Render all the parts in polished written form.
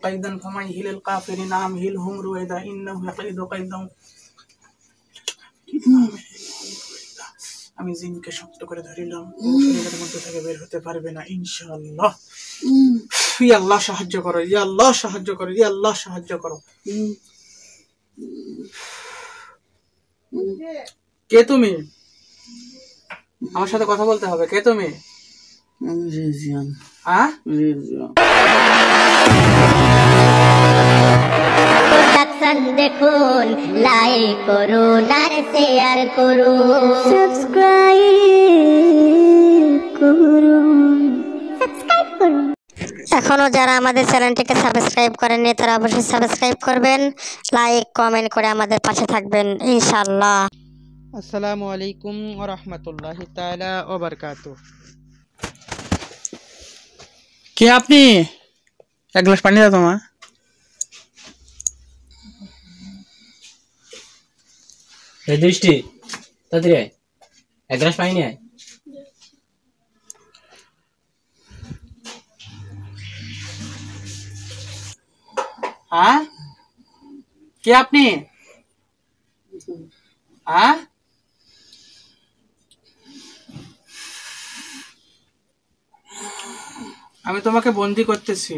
কাইদান ফামাইহিলিল কাফিরিনা আমহিলহুম রুয়াইদা ইন্নাহু ইয়াকিদু কাইদাহু। আমি জিনকে শক্ত করে ধরিলাম, শরীরের মধ্যে থেকে বের হতে পারবে না ইনশাআল্লাহ। ইয়া আল্লাহ সাহায্য করো, ইয়া আল্লাহ সাহায্য করো, ইয়া আল্লাহ সাহায্য করো। কে তুমি? আমার সাথে কথা বলতে হবে। কে তুমি? আমি রেজিয়ান। হ্যাঁ, রেজিয়ান। দেখুন, লাইক করুন আর শেয়ার করুন, সাবস্ক্রাইব করুন। এখনো যারা আমাদের চ্যানেলটিকে সাবস্ক্রাইব করেননি তারা অবশ্যই সাবস্ক্রাইব করবেন, লাইক কমেন্ট করে আমাদের পাশে থাকবেন ইনশাআল্লাহ। আসসালামু আলাইকুম ওয়া রাহমাতুল্লাহি তাআলা ওয়া বারাকাতুহু। কে আপনি? এক গ্লাস পানি দাও তোমার। দৃষ্টি তাড়াতাড়ি আয়, এক গ্লাস পানি নিয়ে আয়। হ্যাঁ, কে আপনি? হ্যাঁ, আমি তোমাকে বন্দি করতেছি।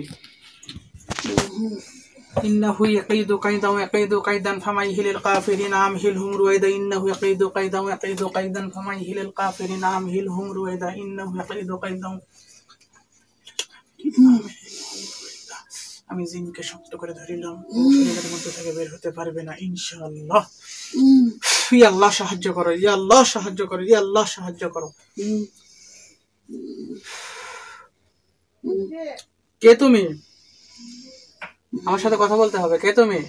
ইন্নাহু ইয়াকিদু কাইদাহু ইয়াকিদু কাইদান ফামাইহিলিল কাফিরিনা আমহিলহুম রুয়াইদা ইন্নাহু ইয়াকিদু কাইদাহু ইয়াকিদু কাইদান ফামাইহিলিল কাফিরিনা আমহিলহুম রুয়াইদা ইন্নাহু ইয়াকিদু কাইদাহু। আমি জিনকে শক্ত করে ধরিলাম, শরীরের মধ্যে থেকে বের হতে পারবে না ইনশাআল্লাহ। ইয়া আল্লাহ সাহায্য করো, ইয়া আল্লাহ সাহায্য করো, ইয়া আল্লাহ সাহায্য করো। কে তুমি? আমার সাথে কথা বলতে হবে। কে তুমি?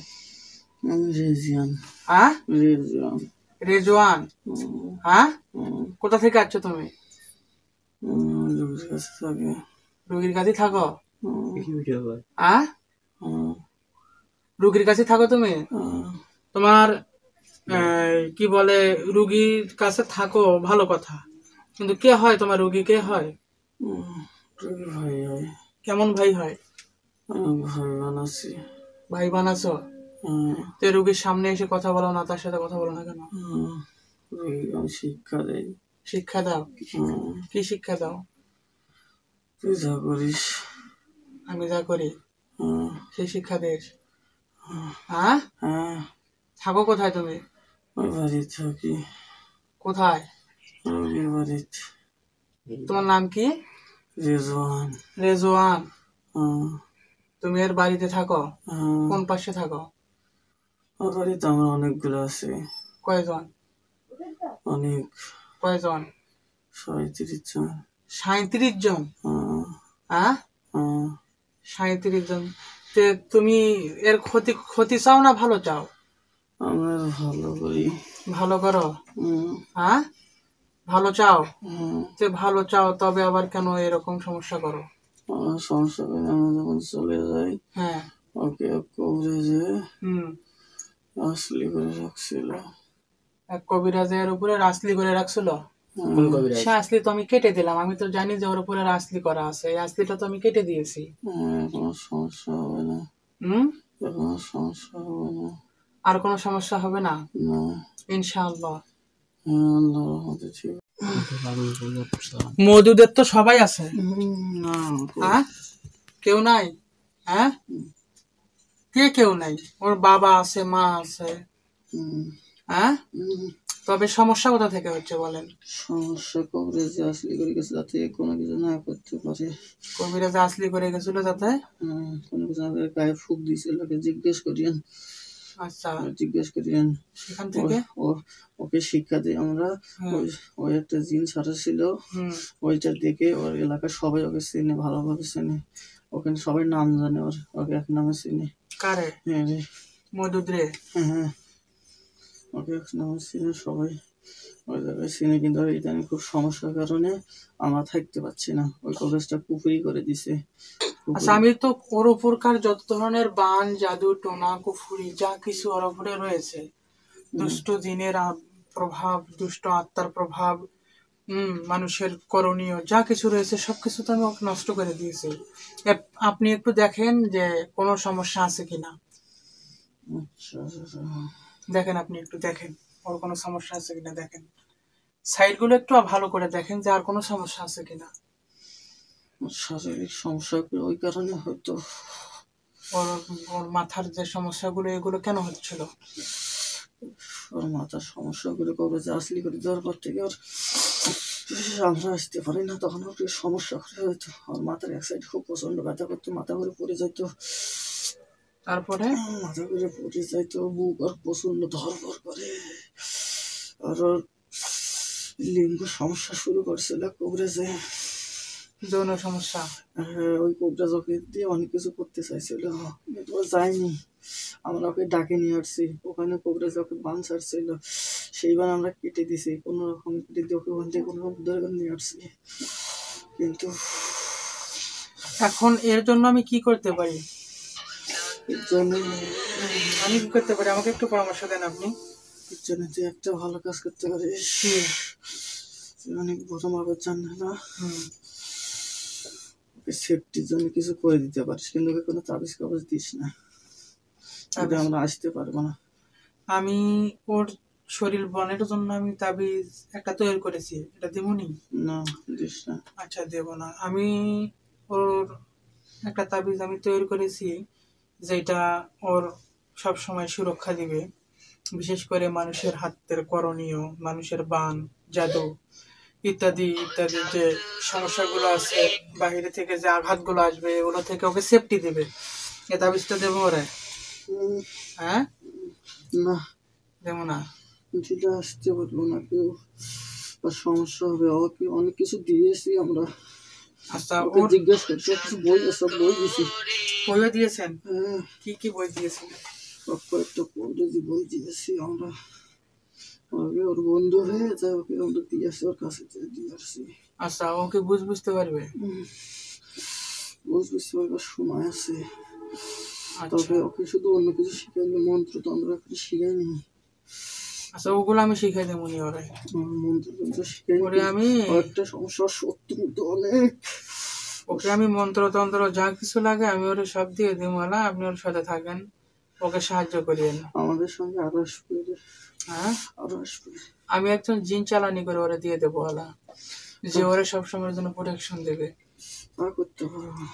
আমি রেজিয়ান। হ্যাঁ, রেজিয়ান। রেজওয়ান। হ্যাঁ, কোথা থেকে আসছো তুমি? রোগীর কাছে থাকে। রোগীর কাছে থাকো? ভিডিও কর। হ্যাঁ, রোগীর কাছে থাকো তুমি? তোমার কি বলে, রোগীর কাছে থাকো ভালো কথা, কিন্তু কে হয় তোমার রোগী? কে হয়? রোগী ভাই হয়। কেমন ভাই হয়? ভাই বানাচ্ছি। ভাই বানাছো? তো রোগীর সামনে এসে কথা বলো না, তার সাথে কথা বলো না কেন? আমি শিক্ষা দেই। শিক্ষা দাও? কি শিক্ষা দাও? তুই যা করিস আমি যা করি সেই শিক্ষা দিস? হ্যাঁ, থাকো কোথায় তুমি? ওই বাড়ি থাকি। কোথায়? রোগীর বাড়িতে। তোমার নাম কি? রেজওয়ান। রেজওয়ান। তুমি এর বাড়িতে থাকো? কোন পাশে থাকো? ওর বাড়িতে আমার অনেকগুলো আছে। কয়জন? অনেক। কয়জন? 37 জন। 37 জন? হ্যাঁ, 37 জন। তুমি এর ক্ষতি চাও না ভালো চাও? আমরা ভালো করি। ভালো করো? হ্যাঁ, ভালো চাও? ভালো চাও, তবে আবার কেন এরকম সমস্যা করো? আমার সমস্যা করে আমরা যখন চলে যাই, হ্যাঁ, ওকে কবরেজে আসলি করে রাখছিল। এক কবিরাজের উপরে রাসলি করে রাখছিল? কোন কবিরাজ? সে আসলি তো আমি কেটে দিলাম, আমি তো জানি যে ওর উপরে রাসলি করা আছে, এই আসলিটা তো আমি কেটে দিয়েছি। কোনো সমস্যা হবে না। কোনো সমস্যা হবে না। আর কোনো সমস্যা হবে না না, ইনশাআল্লাহ। আল্লাহর রহমতে ঠিক। মওদুদের তো সবাই আছে। না, হ্যাঁ, কেউ নাই? হ্যাঁ, কেউ নাই? ওর বাবা আছে, মা আছে। হ্যাঁ, তবে সমস্যা কোথা থেকে হচ্ছে বলেন? সমস্যা কবরেজে আসলি করে গেছে যাতে কোনো কিছু না করতে পারে। কবিরাজে আসলি করে গেছিল যাতে কোনো কিছু আমাদের গায়ে ফুক দিয়েছিল। জিজ্ঞেস করিয়েন। আচ্ছা, জিজ্ঞেস করিয়েন। সেখান থেকে ওকে শিক্ষা দিই আমরা। ওই একটা জিন ছাড়া ছিল, ওইটা দেখে ওর এলাকার সবাই ওকে চিনে, ভালোভাবে চিনে। ওখানে সবাই নাম জানে, ওকে এক নামে চিনে। কারে? মওদুদ রে? হ্যাঁ, ওকে এক নামে চিনে সবাই, ওই জায়গায় চিনে। কিন্তু ইদানিং খুব সমস্যার কারণে আমরা থাকতে পারছি না। ওই কলেজটা কুফরি করে দিছে। আচ্ছা, আমি তো ওর উপরকার যত ধরনের বান, জাদু, টোনা, কুফুরি যা কিছু ওর উপরে রয়েছে, দুষ্ট জিনের প্রভাব, দুষ্ট আত্মার প্রভাব, মানুষের করণীয় যা কিছু রয়েছে সবকিছু তো আমি ওকে নষ্ট করে দিয়েছি। আপনি একটু দেখেন যে কোনো সমস্যা আছে কিনা। আচ্ছা আচ্ছা। দেখেন, আপনি একটু দেখেন ওর কোনো সমস্যা আছে কিনা, দেখেন সাইডগুলো একটু ভালো করে দেখেন যে আর কোনো সমস্যা আছে কিনা। শারীরিক সমস্যা ওই কারণে হয়তো ওর ওর মাথার যে সমস্যাগুলো এগুলো কেন হচ্ছিল? ওর মাথার সমস্যাগুলো কবে যে আসলি করে দেওয়ার পর থেকে ওর আমরা আসতে পারি না, তখন ওর একটু সমস্যা করে হয়তো। ওর মাথার এক সাইড খুব প্রচন্ড ব্যথা করতো, মাথা ঘুরে পড়ে যেত, তারপরে মাথা ঘুরে পড়ে যাইতো, বুক আর প্রচন্ড ধরপড় করে। আর ওর লিঙ্গ সমস্যা শুরু করছিল কবরেজে। যৌন সমস্যা। হ্যাঁ, ওই কোবরা ওকে দিয়ে অনেক কিছু করতে চাইছিল, কিন্তু ও যায়নি। আমরা ওকে ডাকে নিয়ে আসছি, ওখানে কোবরা ওকে বান ছাড়ছিল, সেইবার আমরা কেটে দিছি, কোনো রকম কেটে দিয়ে ওকে ওখান থেকে কোনো রকম ধরে করে নিয়ে আসছি। কিন্তু এখন এর জন্য আমি কি করতে পারি? এর জন্য আমি কি করতে পারি, আমাকে একটু পরামর্শ দেন আপনি। এর জন্য তুই একটা ভালো কাজ করতে পারিস। তুই অনেক বড় মাপের জান না, ওকে সেফটির জন্য কিছু করে দিতে পারিস, কিন্তু ওকে কোনো তাবিজ কাগজ দিস না, তবে আমরা আসতে পারবো না। আমি ওর শরীর বনের জন্য আমি তাবিজ একটা তৈরি করেছি, এটা দেবনি? না, দিস না। আচ্ছা, দেব না। আমি ওর একটা তাবিজ আমি তৈরি করেছি যেটা ওর সব সময় সুরক্ষা দিবে, বিশেষ করে মানুষের হাতের করণীয়, মানুষের বান, জাদু ইত্যাদি ইত্যাদি যে সমস্যাগুলো আছে, বাইরে থেকে যে আঘাতগুলো আসবে এগুলো থেকে ওকে সেফটি দেবে। এ তাবিজটা দেবো ওরে? হ্যাঁ, না, দেবো না। দিলে আসতে পারবো না, কেউ আর সমস্যা হবে। ওকে অনেক কিছু দিয়েছি আমরা, আচ্ছা, ওকে ওর জিজ্ঞেস করছি, কিছু বই সব বই দিয়েছি। বইও দিয়েছেন? হ্যাঁ, কি কি বই দিয়েছেন? সব কয়েকটা কবিরাজি বই দিয়েছি আমরা। ওকে ওর বন্ধু হয়ে যায়, ওকে আমরা দিয়ে আসছি, ওর কাছে দিয়ে আসছি। আচ্ছা, ওকে বুঝতে পারবে? বুঝতে পারবার সময় আছে, আচ্ছা তবে ওকে শুধু অন্য কিছু শিখাইনি, মন্ত্র তন্ত্র কিছু শিখাইনি। আচ্ছা, ওগুলো আমি শিখাই দেবো নি ওরে। মন্ত্র তন্ত্র শিখাইনি। ওরে আমি একটা সমস্যা, শত্রু তো অনেক। ওকে আমি মন্ত্রতন্ত্র যা কিছু লাগে আমি ওরে সব দিয়ে দেবো না, আপনি ওর সাথে থাকেন, ওকে সাহায্য করিয়েন। আমাদের সঙ্গে আরো আসবে, হ্যাঁ, আরো আসবে। আমি একজন জিন চালানি করে ওরে দিয়ে দেবো ওলা, যে ওরে সবসময়ের জন্য প্রোটেকশন দেবে। তা করতে পারবো।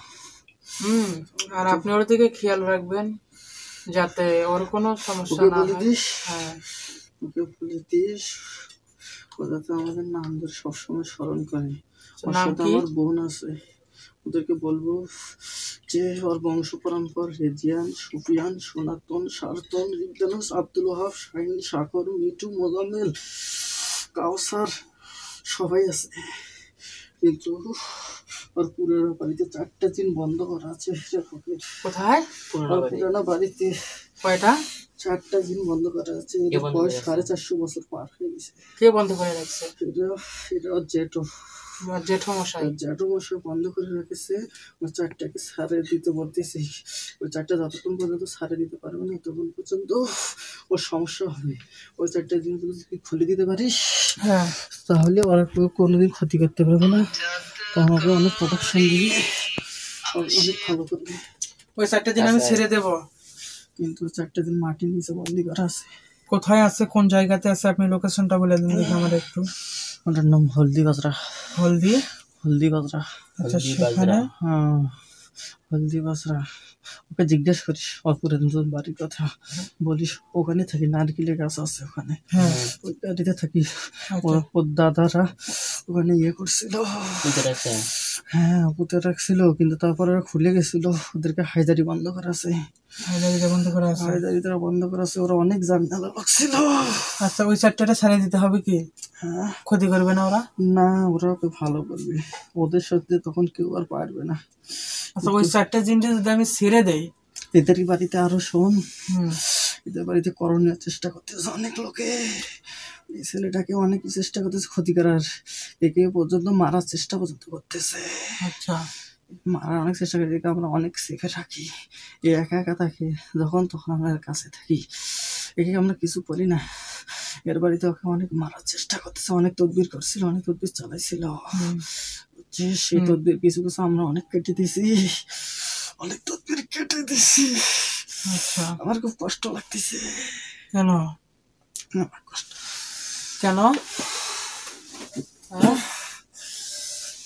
আর আপনি ওর দিকে খেয়াল রাখবেন যাতে ওর কোনো সমস্যা ওকে না বলে হয়। দিস, হ্যাঁ, ওকে বলে দিস ও যাতে আমাদের নাম ধরে সবসময় স্মরণ করে। ওর নাম সাথে কি? আমার বোন আছে, ওদেরকে বলবো যে ওর বংশ পরম্পর রেজিয়ান, সুফিয়ান, সনাতন, সারতন, রিদানুস, আব্দুল ওহাব, শাহিন, সাকর, মিঠু, মোজাম্মেল, কাউসার সবাই আছে, কিন্তু ওর পুরানো বাড়িতে 4টা দিন বন্ধ করা আছে। কোথায়? ওর পুরানো বাড়িতে কয়টা? 4টা দিন বন্ধ করা আছে, এদের বয়স 450 বছর পার হয়ে গেছে। কে বন্ধ করে রাখছে? এটা ওর জেঠো, জেঠো মশাই। জ্যাঠো মশাই বন্ধ করে রেখেছে। ওই 4টাকে সারে দিতে বলতেছি, ওই 4টা যতক্ষণ পর্যন্ত সারে দিতে পারবে না ততক্ষণ পর্যন্ত ওর সমস্যা হবে। ওই 4টা দিন যদি খুলে দিতে পারিস, হ্যাঁ, তাহলে ওরা কোনোদিন ক্ষতি করতে পারবে না, তো আমাকে অনেক প্রোটেকশন দিয়ে অনেক ভালো করবে। ওই 4টা দিন আমি ছেড়ে দেব, কিন্তু 4টা দিন মাটির নিচে বন্দি করা আছে। কোথায় আছে, কোন জায়গাতে আছে, আপনি লোকেশনটা বলে দিন দেখি আমার একটু। ওটার নাম হলদি বাজরা। হলদি? হলদি বাজরা। আচ্ছা, সেখানে? হ্যাঁ, হলদি বাজরা। ওকে জিজ্ঞেস করিস অপুরাতন বাড়ির কথা, বলিস ওখানে থাকি, নারকেলের গাছ আছে ওখানে, হ্যাঁ, ওই বাড়িতে থাকি। ওর দাদারা ওখানে ইয়ে করছিল, হ্যাঁ পুঁতে রাখছিল, কিন্তু তারপর ওরা খুলে গেছিল, ওদেরকে হায়দারি বন্ধ করা আছে। হায়দারিটা বন্ধ করা আছে? হায়দারিটা বন্ধ করা আছে, ওরা অনেক জামিলা লাগছিল। আচ্ছা, ওই 4টাটা ছেড়ে দিতে হবে কি? হ্যাঁ, ক্ষতি করবে না ওরা? না, ওরা ওকে ভালো করবে, ওদের সাথে তখন কেউ আর পারবে না। আচ্ছা, ওই 4টা জিনিস যদি আমি ছেড়ে দেই, এদেরই বাড়িতে আরো শোন, হুম, এদের বাড়িতে করণীয় চেষ্টা করতেছে অনেক লোকে, এই ছেলেটাকে অনেক চেষ্টা করতেছে ক্ষতি করার, একে পর্যন্ত মারার চেষ্টা পর্যন্ত করতেছে। আচ্ছা, মারার অনেক চেষ্টা করি, একে আমরা অনেক শিখে রাখি, এ একা একা থাকে, যখন তখন আমরা এর কাছে থাকি, একে আমরা কিছু বলি না, এর বাড়িতে ওকে অনেক মারার চেষ্টা করতেছে, অনেক তদবির করছিল, অনেক তদবির চালাইছিল। যে সেই তদবির কিছু কিছু আমরা অনেক কেটে দিছি, অনেক তদবির কেটে দিছি। আচ্ছা, আমার খুব কষ্ট লাগতেছে। কেন আমার কষ্ট কেন? হ্যাঁ?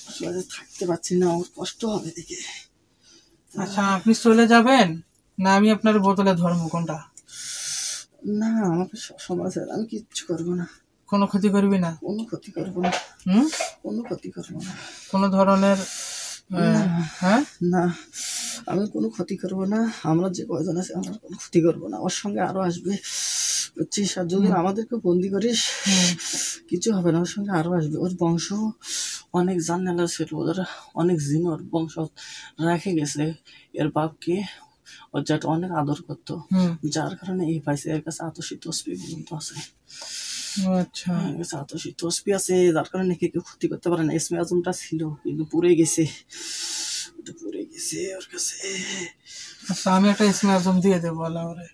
আসলে থাকতে পারছি না, আমার কষ্ট হবে দেখে। আচ্ছা, আপনি চলে যাবেন না আমি আপনার বোতলে ধরবো, কোনটা? না, আমাকে সমাজ আমি কিচ্ছু করবো না, কোনো ক্ষতি করবি না? কোনো ক্ষতি করবো না, হুম? কোনো ক্ষতি করবো না। কোনো ধরনের হ্যাঁ? না, আমি কোনো ক্ষতি করবো না। আমরা যে কয়জন আছে আমরা কোনো ক্ষতি করবো না। ওর সঙ্গে আরো আসবে, বুঝছিস? আর যদি আমাদেরকে বন্দি করিস কিছু হবে না, ওর সঙ্গে আরো আসবে। ওর বংশ অনেক জানালা ছিল, ওদের অনেক জিন ওর বংশ রেখে গেছে। এর বাপকে ওর জ্যাঠা অনেক আদর করতো, যার কারণে এই পাইছে। এর কাছে আতসী তসবি পর্যন্ত আছে। আচ্ছা, এর কাছে আতসী তসবি আছে, যার কারণে কেউ ক্ষতি করতে পারে না। ইসমে আজমটা ছিল কিন্তু পুড়ে গেছে, ওটা পুড়ে গেছে ওর কাছে। আচ্ছা, আমি একটা ইসমে আজম দিয়ে দেবো আল্লাহরে।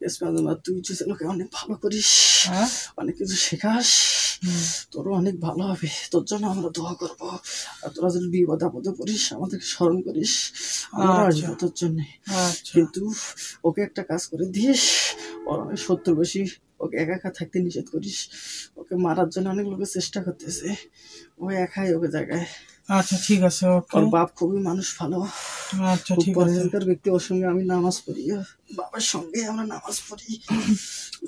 ইসমে আজম, আর তুই যে লোকে অনেক ভালো করিস, হ্যাঁ? অনেক কিছু শেখাস, তোরও অনেক ভালো হবে। তোর জন্য আমরা দোয়া করবো। আর তোরা যদি বিপদ আপদে পড়িস আমাদেরকে স্মরণ করিস, আমরা আসবো তোর জন্য। আচ্ছা, কিন্তু ওকে একটা কাজ করে দিস, ওর অনেক শত্রু বেশি, ওকে একা একা থাকতে নিষেধ করিস। ওকে মারার জন্য অনেক লোকের চেষ্টা করতেছে, ও একাই ওকে জায়গায়। আচ্ছা, ঠিক আছে, ওকে। ওর বাপ খুবই মানুষ ভালো, আচ্ছা, খুব ঠিক আছে। পরিষ্কার ব্যক্তি। ওর সঙ্গে আমি নামাজ পড়ি, বাবার সঙ্গে আমরা নামাজ পড়ি।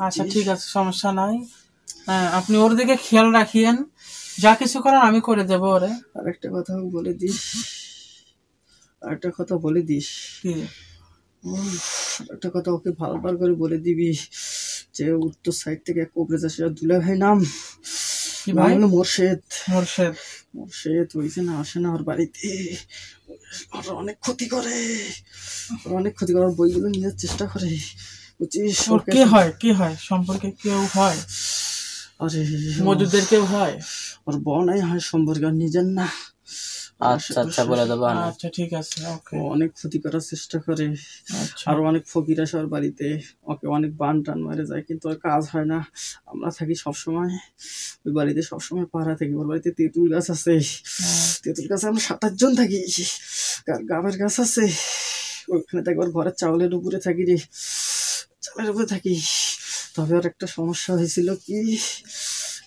আচ্ছা, ঠিক আছে, সমস্যা নাই। হ্যাঁ, আপনি ওর দিকে খেয়াল রাখিয়েন, যা কিছু করার আমি করে দেবো ওরে। আর একটা কথা বলে দিস, আর একটা কথা বলে দিস, কি? একটা কথা ওকে ভালোবার করে বলে দিবি যে উত্তর সাইড থেকে কোবরেজ আসে, দুলা ভাই নাম, কি নাম ভাই? হলো মোর্শেদ। মোর্শেদ? মোর্শেদ ওই যে না আসে না ওর বাড়িতে, ওরা অনেক ক্ষতি করে, ওরা অনেক ক্ষতি করে, ওর বইগুলো নেওয়ার চেষ্টা করে, বুঝছিস? ওর কে হয়, কে হয় সম্পর্কে, কেউ হয় আরে মজুদের, কেউ হয়? ওর বনাই হয় সম্পর্কে, আর নিজের না। আচ্ছা আচ্ছা, বলে দেবো। আচ্ছা, ঠিক আছে, ওকে। ও অনেক ক্ষতি করার চেষ্টা করে, আচ্ছা, আরো অনেক ফকির আসে ওর বাড়িতে, ওকে অনেক বান টান মারে যায়, কিন্তু ওর কাজ হয় না। আমরা থাকি সবসময় ওই বাড়িতে, সবসময় পাহারা থাকি। ওর বাড়িতে তেঁতুল গাছ আছে, তেঁতুল গাছে আমরা 7-8 জন থাকি। গাবের গাছ আছে, ওইখানে থাকি। ওর ঘরের চাউলের উপরে থাকি রে, চালের উপরে থাকি। তবে ওর একটা সমস্যা হয়েছিল, কি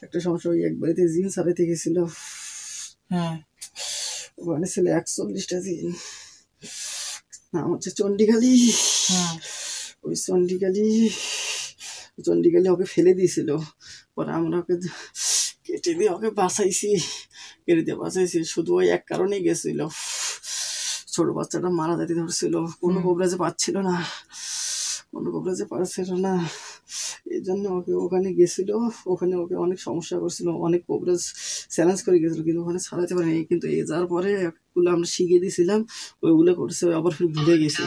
একটা সমস্যা, ওই এক বাড়িতে জিন সারাইতে গেছিল, হ্যাঁ, ওখানে ছিল 41টা জিন। নাম হচ্ছে চণ্ডীকালী। হ্যাঁ, ওই চণ্ডীকালী ওকে ফেলে দিয়েছিল, পরে আমরা ওকে কেটে দিয়ে ওকে বাঁচাইছি, কেটে দিয়ে বাঁচাইছি। শুধু ওই এক কারণেই গেছিল, ছোট বাচ্চাটা মারা যেতে ধরছিল, কোনো কবরাজে পাচ্ছিল না, কোনো কবরাজে পারছিল না। এই জন্য ওকে ওখানে গেছিল, ওখানে ওকে অনেক সমস্যা করছিল, অনেক কবরাজ চ্যালেঞ্জ করে গেছিল, কিন্তু ওখানে ছাড়াতে পারেনি। কিন্তু এই যাওয়ার পরে ওগুলো আমরা শিখিয়ে দিয়েছিলাম, ওইগুলো করছে, আবার ফির ভুলে গেছে,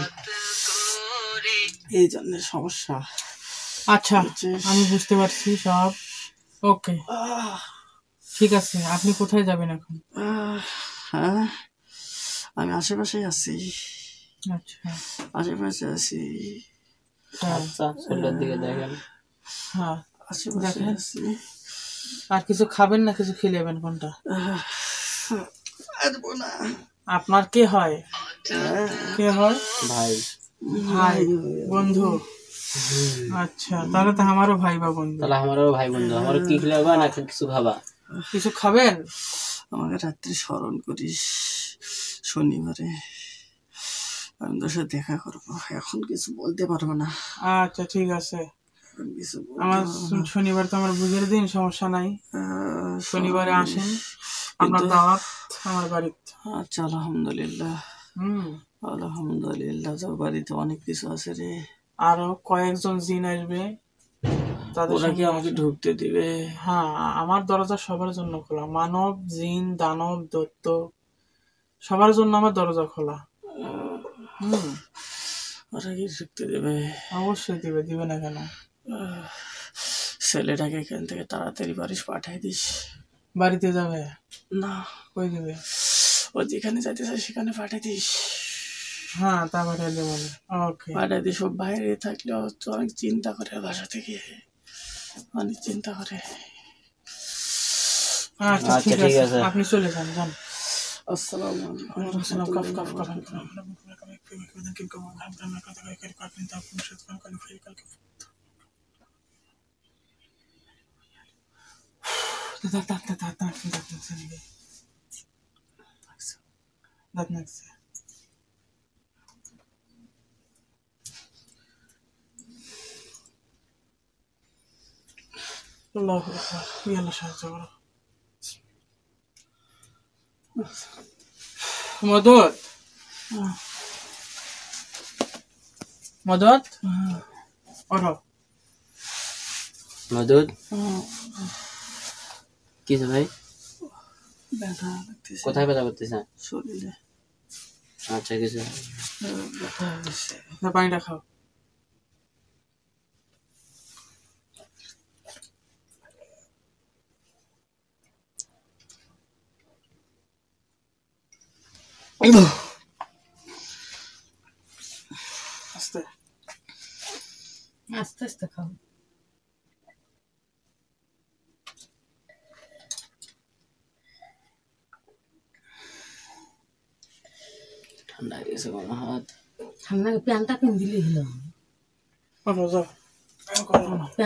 এই জন্য সমস্যা। আচ্ছা, আমি বুঝতে পারছি সব। ওকে, ঠিক আছে। আপনি কোথায় যাবেন এখন? হ্যাঁ, আমি আশেপাশেই আছি, আচ্ছা, আশেপাশে আছি, আচ্ছা, শরীরের দিকে দেখেন। হ্যাঁ, আশেপাশে দেখেন। আছি। আর কিছু খাবেন না কিছু খেয়ে নেবেন, কোনটা? আসবো না। আপনার কে হয়? কে হয়? ভাই, ভাই, বন্ধু? আচ্ছা, তাহলে তো আমারও ভাই বা বন্ধু। তাহলে আমারও ভাই বন্ধু। আমারও কি খেলাবা না কিছু খাবা? কিছু খাবেন? আমাকে রাত্রে স্মরণ করিস শনিবারে, আমি তোর সাথে দেখা করবো। এখন কিছু বলতে পারবো না, আচ্ছা, ঠিক আছে। এখন কিছু আমার শনিবার তো আমার বুঝের দিন, সমস্যা নাই। শনিবারে আসেন, আপনার দাওয়াত আমার বাড়িতে। আচ্ছা, আলহামদুলিল্লাহ, হুম। আলহামদুলিল্লাহ। তোর বাড়িতে অনেক কিছু আছে রে, আরো কয়েকজন জিন আসবে, তাদের ওরা কি সঙ্গে আমাকে আসেন। ঢুকতে দিবে? হ্যাঁ, আমার দরজা সবার জন্য খোলা, মানব, জিন, দানব, দৈত্য, সবার জন্য আমার দরজা খোলা। হুম, ওরা কি ঢুকতে দেবে? অবশ্যই দিবে, দিবে না কেন? ছেলেটাকে এখান থেকে তাড়াতাড়ি বাড়ি পাঠিয়ে দিস। বাড়িতে যাবে? না, কই দিবে? ও যেখানে যাইতে চায় সেখানে পাঠিয়ে দিস, হ্যাঁ, তা পাঠিয়ে দেবো। ওকে, পাঠিয়ে দিস। ও বাইরে থাকলেও তো অনেক চিন্তা করে বাসা থেকে। অনেক চিন্তা করে। আচ্ছা আচ্ছা, ঠিক ঠিক আছে, আছে। আপনি চলে যান যান। আসসালামু আলাইকুম। কফ কফ কফ দাঁত নাকছে। আল্লাহু আকবার, তুই আল্লাহ সাহায্য করো। মদত, মদত, ওঠো। মদুদ কি ভাই, ব্যথা লাগতেছে কোথায় ব্যথা করতেছে? শরীরে, আচ্ছা কিছু ব্যথা হচ্ছে। পানিটা খাও। আস্তে আস্তে আস্তে খাও। ঠান্ডা হয়ে গেছে কোনো হাত। ঠান্ডা প্যান্টটা কিনে দিলে হলো। ওঠো যাও। প্যান্টটা